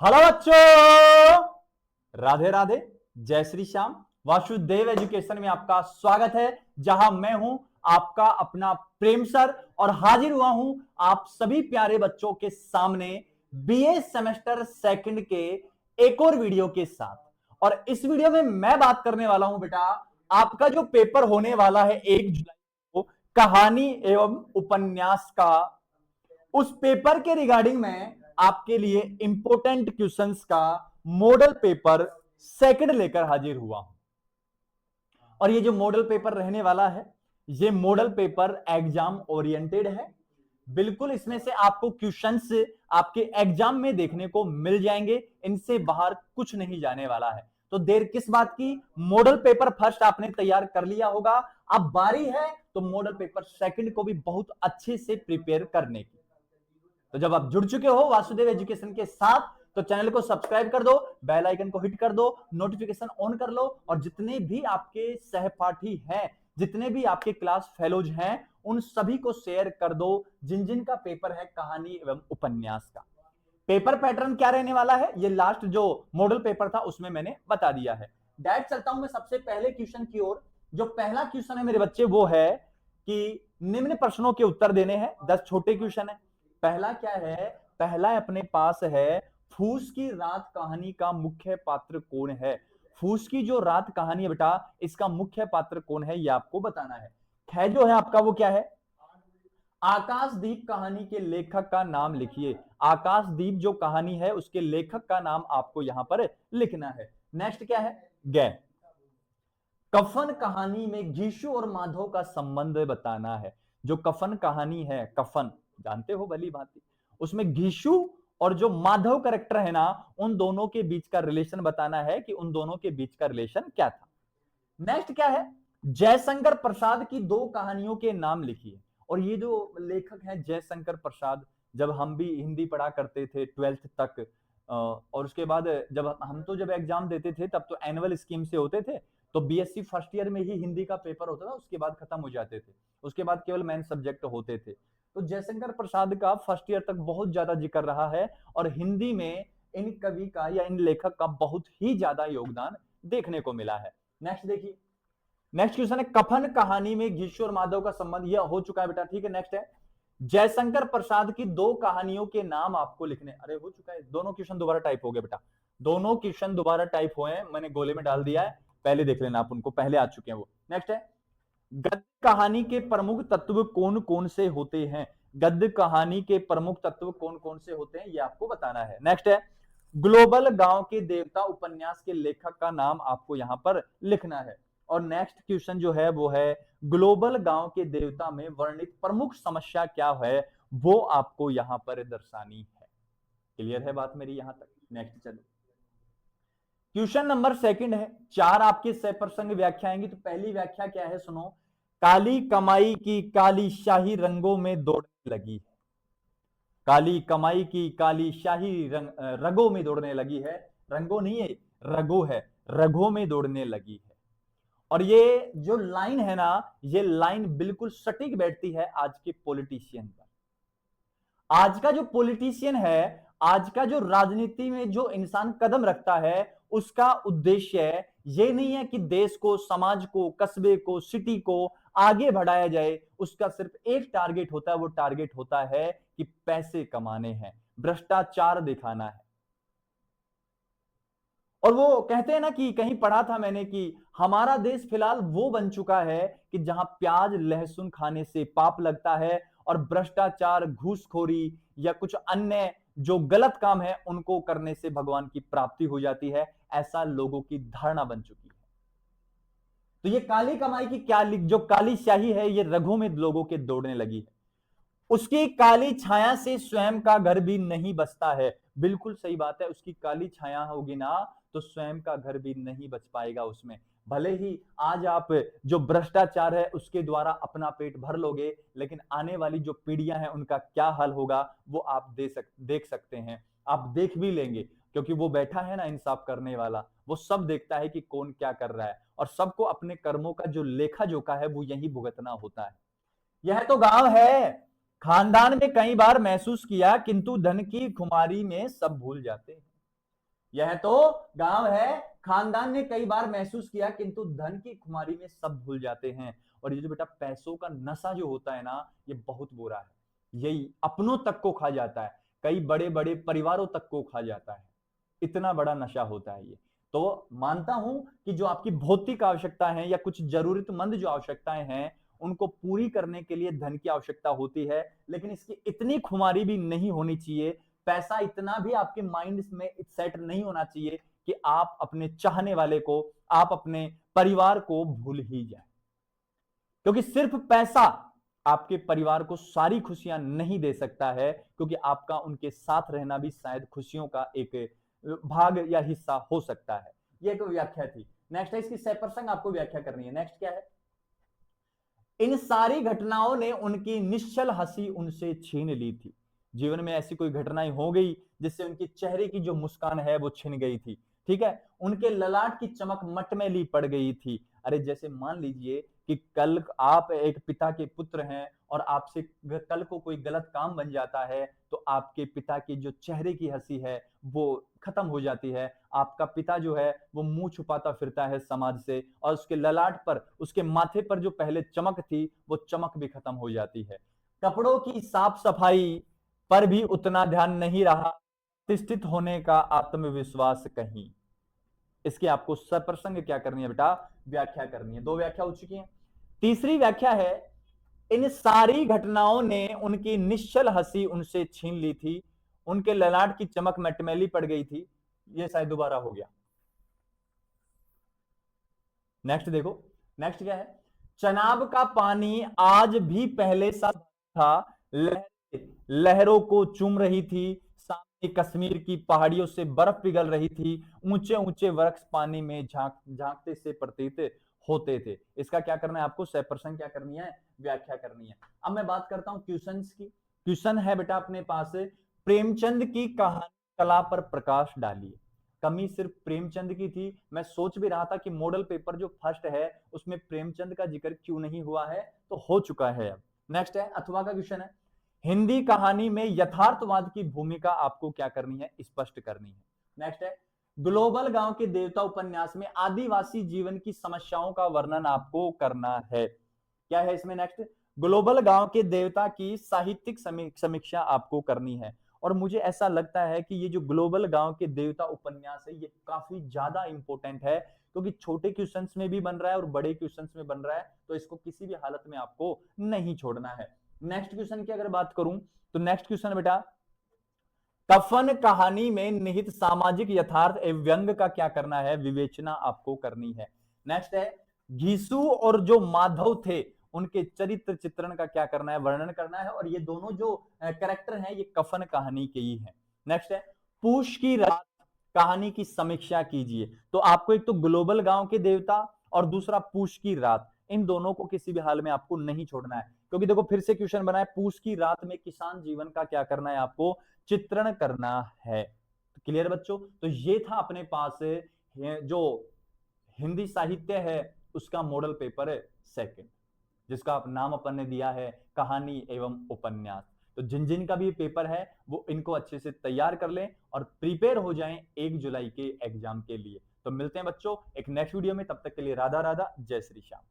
Hello बच्चों, राधे राधे, जय Shri Shyam. Vasudev education में आपका स्वागत है, जहां मैं हूं आपका अपना प्रेम सर और हाजिर हुआ हूं आप सभी प्यारे बच्चों के सामने बीए सेमेस्टर सेकंड के एक और वीडियो के साथ। और इस वीडियो में मैं बात करने वाला हूं बेटा, आपका जो पेपर होने वाला है 1 जुलाई को, कहानी एवं उपन्यास का, उस पेपर के रिगार्डिंग में आपके लिए इंपोर्टेंट क्वेश्चंस का मॉडल पेपर सेकंड लेकर हाजिर हुआ हूं। और ये जो मॉडल पेपर रहने वाला है, ये मॉडल पेपर एग्जाम ओरिएंटेड है। बिल्कुल इसमें से आपको क्वेश्चंस आपके एग्जाम में देखने को मिल जाएंगे, इनसे बाहर कुछ नहीं जाने वाला है। तो देर किस बात की, मॉडल पेपर फर्स्ट आपने तैयार कर लिया होगा, अब बारी है तो मॉडल पेपर सेकंड को भी बहुत अच्छे से प्रिपेयर करने की। तो जब आप जुड़ चुके हो वासुदेव एजुकेशन के साथ, तो चैनल को सब्सक्राइब कर दो, बेल आइकन को हिट कर दो, नोटिफिकेशन ऑन कर लो, और जितने भी आपके सहपाठी हैं, जितने भी आपके क्लास फेलोज हैं, उन सभी को शेयर कर दो जिन जिन का पेपर है कहानी एवं उपन्यास का। पेपर पैटर्न क्या रहने वाला है, ये लास्ट जो मॉडल पेपर था उसमें मैंने बता दिया है। डायरेक्ट चलता हूं मैं सबसे पहले क्वेश्चन की ओर। जो पहला क्वेश्चन है मेरे बच्चे, वो है कि निम्न प्रश्नों के उत्तर देने हैं। 10 छोटे क्वेश्चन है। पहला क्या है, पहला अपने पास है, फूस की रात कहानी का मुख्य पात्र कौन है। फूस की जो रात कहानी है बेटा, इसका मुख्य पात्र कौन है, यह आपको बताना है। ख जो है आपका, वो क्या है, आकाशदीप कहानी के लेखक का नाम लिखिए। आकाशदीप जो कहानी है उसके लेखक का नाम आपको यहां पर लिखना है। नेक्स्ट क्या है, ग कफन कहानी में घीशु और माधव का संबंध बताना है। जो कफन कहानी है, कफन जानते हो भली भांति, उसमें घीशु और जो माधव करेक्टर है ना, उन दोनों के बीच का रिलेशन बताना है कि उन दोनों के बीच का रिलेशन क्या था। नेक्स्ट क्या है, जयशंकर प्रसाद की 2 कहानियों के नाम लिखिए। और ये जो लेखक हैं जयशंकर प्रसाद, जब हम भी हिंदी पढ़ा करते थे 12th तक, और उसके बाद जब एग्जाम देते थे तब तो एनुअल स्कीम से होते थे, तो बीएससी फर्स्ट ईयर में ही हिंदी का पेपर होता था, उसके बाद खत्म हो जाते थे, उसके बाद केवल मेन सब्जेक्ट होते थे। तो जयशंकर प्रसाद का फर्स्ट ईयर तक बहुत ज्यादा जिक्र रहा है, और हिंदी में इन कवि का या इन लेखक का बहुत ही ज्यादा योगदान देखने को मिला है। नेक्स्ट देखिए, नेक्स्ट क्वेश्चन है, कफन कहानी में घीशु और माधव का संबंध, यह हो चुका है बेटा, ठीक है। नेक्स्ट है, जयशंकर प्रसाद की 2 कहानियों के नाम आपको लिखने। अरे हो चुका है, दोनों क्वेश्चन दोबारा टाइप हो गए बेटा, दोनों क्वेश्चन दोबारा टाइप हुए हैं, मैंने गोले में डाल दिया है, पहले देख लेना आप उनको, पहले आ चुके हैं वो। नेक्स्ट है, गद्य कहानी के प्रमुख तत्व कौन कौन से होते हैं। गद्य कहानी के प्रमुख तत्व कौन कौन से होते हैं, ये आपको बताना है। नेक्स्ट है, ग्लोबल गांव के देवता उपन्यास के लेखक का नाम आपको यहां पर लिखना है। और नेक्स्ट क्वेश्चन जो है वो है, ग्लोबल गांव के देवता में वर्णित प्रमुख समस्या क्या है, वो आपको यहां पर दर्शानी है। क्लियर है बात मेरी यहां तक। नेक्स्ट चलो, क्वेश्चन नंबर सेकंड है, 4 आपके सह प्रसंग व्याख्या आएंगी। तो पहली व्याख्या क्या है, सुनो, काली कमाई की काली शाही रंगों में दौड़ने लगी। काली कमाई की काली शाही रंगों में दौड़ने लगी है, रंगों नहीं है, रगो है, रगों में दौड़ने लगी है। और ये जो लाइन है ना, ये लाइन बिल्कुल सटीक बैठती है आज के पॉलिटिशियन पर। आज का जो पॉलिटिशियन है, आज का जो राजनीति में जो इंसान कदम रखता है, उसका उद्देश्य ये नहीं है कि देश को, समाज को, कस्बे को, सिटी को आगे बढ़ाया जाए। उसका सिर्फ एक टारगेट होता है, वो टारगेट होता है कि पैसे कमाने हैं, भ्रष्टाचार दिखाना है। और वो कहते हैं ना, कि कहीं पढ़ा था मैंने कि हमारा देश फिलहाल वो बन चुका है कि जहां प्याज लहसुन खाने से पाप लगता है, और भ्रष्टाचार, घूसखोरी या कुछ अन्य जो गलत काम है उनको करने से भगवान की प्राप्ति हो जाती है, ऐसा लोगों की धारणा बन चुकी है। तो ये काली कमाई की क्या जो काली स्याही है, ये रगों में लोगों के दौड़ने लगी है। उसकी काली छाया से स्वयं का घर भी नहीं बचता है। बिल्कुल सही बात है, उसकी काली छाया होगी ना, तो स्वयं का घर भी नहीं बच पाएगा उसमें। भले ही आज आप जो भ्रष्टाचार है उसके द्वारा अपना पेट भर लोगे, लेकिन आने वाली जो पीढ़ियां हैं उनका क्या हाल होगा, वो आप देख सकते हैं, आप देख भी लेंगे। क्योंकि वो बैठा है ना इंसाफ करने वाला, वो सब देखता है कि कौन क्या कर रहा है, और सबको अपने कर्मों का जो लेखा जोखा है वो यही भुगतना होता है। यह तो गांव है, खानदान में कई बार महसूस किया, किंतु धन की खुमारी में सब भूल जाते हैं। यह तो गांव है। खानदान ने कई बार महसूस किया, किंतु धन की खुमारी में सब भूल जाते हैं। और ये जो बेटा पैसों का नशा जो होता है ना, ये बहुत बुरा है। यही अपनों तक को खा जाता है, कई बड़े बड़े परिवारों तक को खा जाता है। इतना बड़ा नशा होता है ये। तो मानता हूं कि जो आपकी भौतिक आवश्यकता है या कुछ जरूरतमंद जो आवश्यकताएं हैं, उनको पूरी करने के लिए धन की आवश्यकता होती है, लेकिन इसकी इतनी खुमारी भी नहीं होनी चाहिए। पैसा इतना भी आपके माइंड में सेट नहीं होना चाहिए कि आप अपने चाहने वाले को, आप अपने परिवार को भूल ही जाए। क्योंकि सिर्फ पैसा आपके परिवार को सारी खुशियां नहीं दे सकता है, क्योंकि आपका उनके साथ रहना भी शायद खुशियों का एक भाग या हिस्सा हो सकता है। यह एक व्याख्या थी। नेक्स्ट है, इसकी सह प्रसंग आपको व्याख्या करनी है। नेक्स्ट क्या है? इन सारी घटनाओं ने उनकी निश्चल हंसी उनसे छीन ली थी। जीवन में ऐसी कोई घटनाएं हो गई जिससे उनके चेहरे की जो मुस्कान है वो छिन गई थी। ठीक है, उनके ललाट की चमक मटमैली पड़ गई थी। अरे जैसे मान लीजिए कि कल आप एक पिता के पुत्र हैं और आपसे कल को कोई गलत काम बन जाता है, तो आपके पिता की जो चेहरे की हंसी है वो खत्म हो जाती है। आपका पिता जो है वो मुंह छुपाता फिरता है समाज से, और उसके ललाट पर, उसके माथे पर जो पहले चमक थी वो चमक भी खत्म हो जाती है। कपड़ों की साफ सफाई पर भी उतना ध्यान नहीं रहा, प्रतिष्ठित होने का आत्मविश्वास कहीं। इसकी आपको सप्रसंग क्या करनी है बेटा? व्याख्या करनी है। दो व्याख्या हो चुकी है। तीसरी व्याख्या है, इन सारी घटनाओं ने उनकी निश्चल हंसी उनसे छीन ली थी, उनके ललाट की चमक मटमैली पड़ गई थी। ये शायद दोबारा हो गया। नेक्स्ट देखो, नेक्स्ट क्या है? चनाब का पानी आज भी पहले सा था, लहरों को चूम रही थी। सामने कश्मीर की पहाड़ियों से बर्फ पिघल रही थी। ऊंचे ऊंचे वृक्ष पानी में झांकते से प्रतीत होते थे। इसका क्या करना है आपको? सह प्रसंग क्या करनी है? व्याख्या करनी है। अब मैं बात करता हूं क्वेश्चंस की। क्वेश्चन है बेटा अपने पास, प्रेमचंद की कहानी कला पर प्रकाश डालिए। कमी सिर्फ प्रेमचंद की थी। मैं सोच भी रहा था कि मॉडल पेपर जो फर्स्ट है उसमें प्रेमचंद का जिक्र क्यों नहीं हुआ है, तो हो चुका है अब। नेक्स्ट है, अथवा का क्वेश्चन है, हिंदी कहानी में यथार्थवाद की भूमिका आपको क्या करनी है? स्पष्ट करनी है। नेक्स्ट है, ग्लोबल गांव के देवता उपन्यास में आदिवासी जीवन की समस्याओं का वर्णन आपको करना है। क्या है इसमें? नेक्स्ट, ग्लोबल गांव के देवता की साहित्यिक समीक्षा आपको करनी है। और मुझे ऐसा लगता है कि ये जो ग्लोबल गांव के देवता उपन्यास है ये काफी ज्यादा इंपॉर्टेंट है, क्योंकि छोटे क्वेश्चंस में भी बन रहा है और बड़े क्वेश्चंस में बन रहा है, तो इसको किसी भी हालत में आपको नहीं छोड़ना है। नेक्स्ट क्वेश्चन की अगर बात करूं तो नेक्स्ट क्वेश्चन बेटा, कफन कहानी में निहित सामाजिक यथार्थ एवं व्यंग का क्या करना है? विवेचना आपको करनी है। नेक्स्ट है, घीसू और जो माधव थे उनके चरित्र चित्रण का क्या करना है? वर्णन करना है। और ये दोनों जो कैरेक्टर हैं ये कफन कहानी के ही हैं। नेक्स्ट है, पूष की रात कहानी की समीक्षा कीजिए। तो आपको एक तो ग्लोबल गांव के देवता और दूसरा पूष की रात, इन दोनों को किसी भी हाल में आपको नहीं छोड़ना है, क्योंकि देखो फिर से क्वेश्चन बना है, पूष की रात में किसान जीवन का क्या करना है? आपको चित्रण करना है। तो क्लियर बच्चों? तो ये था अपने पास जो हिंदी साहित्य है उसका मॉडल पेपर सेकंड, जिसका नाम अपन ने दिया है कहानी एवं उपन्यास। तो जिन जिन का भी पेपर है वो इनको अच्छे से तैयार कर लें और प्रिपेयर हो जाएं 1 जुलाई के एग्जाम के लिए। तो मिलते हैं बच्चों एक नेक्स्ट वीडियो में, तब तक के लिए राधा राधा, जय श्री श्याम।